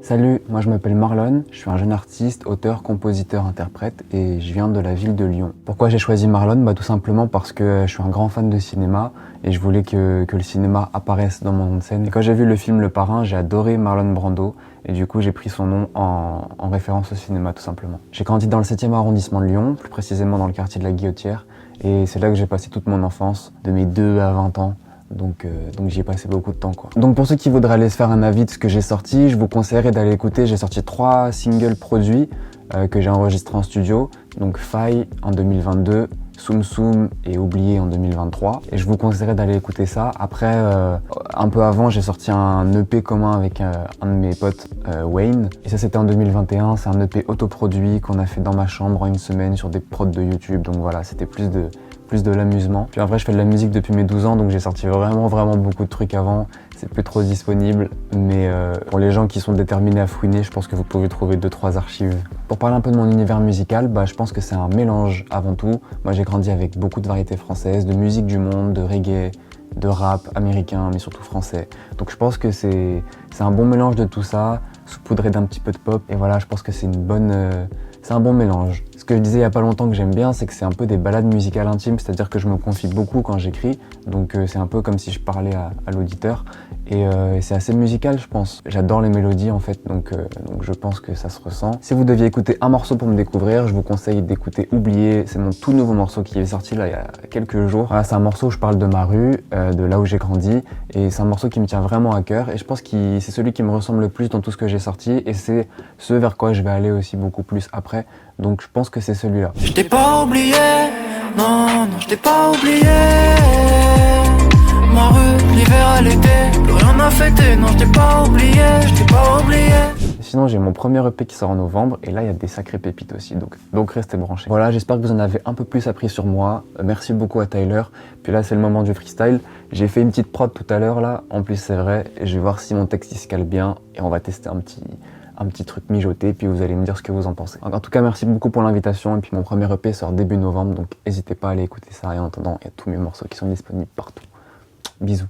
Salut, moi je m'appelle Marlon, je suis un jeune artiste, auteur, compositeur, interprète et je viens de la ville de Lyon. Pourquoi j'ai choisi Marlon? Tout simplement parce que je suis un grand fan de cinéma et je voulais que le cinéma apparaisse dans mon scène. Et quand j'ai vu le film Le Parrain, j'ai adoré Marlon Brando et du coup j'ai pris son nom en référence au cinéma tout simplement. J'ai grandi dans le 7e arrondissement de Lyon, plus précisément dans le quartier de la Guillotière, et c'est là que j'ai passé toute mon enfance, de mes 2 à 20 ans. Donc j'y ai passé beaucoup de temps quoi. Donc pour ceux qui voudraient aller se faire un avis de ce que j'ai sorti, je vous conseillerais d'aller écouter. J'ai sorti 3 singles produits que j'ai enregistrés en studio. Donc Faille en 2022, Soum Soum et Oublié en 2023. Et je vous conseillerais d'aller écouter ça. Après, un peu avant, j'ai sorti un EP commun avec un de mes potes, Wayne. Et ça c'était en 2021, c'est un EP autoproduit qu'on a fait dans ma chambre en une semaine sur des prods de YouTube. Donc voilà, c'était plus de l'amusement. Puis en vrai, je fais de la musique depuis mes 12 ans, donc j'ai sorti vraiment beaucoup de trucs avant. C'est plus trop disponible, mais pour les gens qui sont déterminés à fouiner, je pense que vous pouvez trouver 2-3 archives. Pour parler un peu de mon univers musical, je pense que c'est un mélange avant tout. Moi, j'ai grandi avec beaucoup de variétés françaises, de musique du monde, de reggae, de rap américain, mais surtout français. Donc je pense que c'est un bon mélange de tout ça, saupoudré d'un petit peu de pop. Et voilà, je pense que c'est c'est un bon mélange. Ce que je disais il y a pas longtemps que j'aime bien, c'est que c'est un peu des balades musicales intimes, c'est-à-dire que je me confie beaucoup quand j'écris, donc c'est un peu comme si je parlais à l'auditeur, et c'est assez musical je pense. J'adore les mélodies en fait, donc je pense que ça se ressent. Si vous deviez écouter un morceau pour me découvrir, je vous conseille d'écouter Oublié, c'est mon tout nouveau morceau qui est sorti là il y a quelques jours. Voilà, c'est un morceau où je parle de ma rue, de là où j'ai grandi, et c'est un morceau qui me tient vraiment à cœur, et je pense que c'est celui qui me ressemble le plus dans tout ce que j'ai sorti, et c'est ce vers quoi je vais aller aussi beaucoup plus après. Donc je pense que c'est celui-là. Je t'ai pas oublié, non, je t'ai pas oublié. Ma rue, l'hiver à l'été, plus rien n'a fêté, non, je t'ai pas oublié, je t'ai pas oublié. Sinon j'ai mon premier EP qui sort en novembre et là il y a des sacrées pépites aussi, donc restez branchés. Voilà, j'espère que vous en avez un peu plus appris sur moi. Merci beaucoup à Tyler. Puis là c'est le moment du freestyle. J'ai fait une petite prod tout à l'heure là, en plus c'est vrai, et je vais voir si mon texte il se cale bien et on va tester un petit truc mijoté, puis vous allez me dire ce que vous en pensez. En tout cas, merci beaucoup pour l'invitation, et puis mon premier EP sort début novembre, donc n'hésitez pas à aller écouter ça, et en attendant, il y a tous mes morceaux qui sont disponibles partout. Bisous.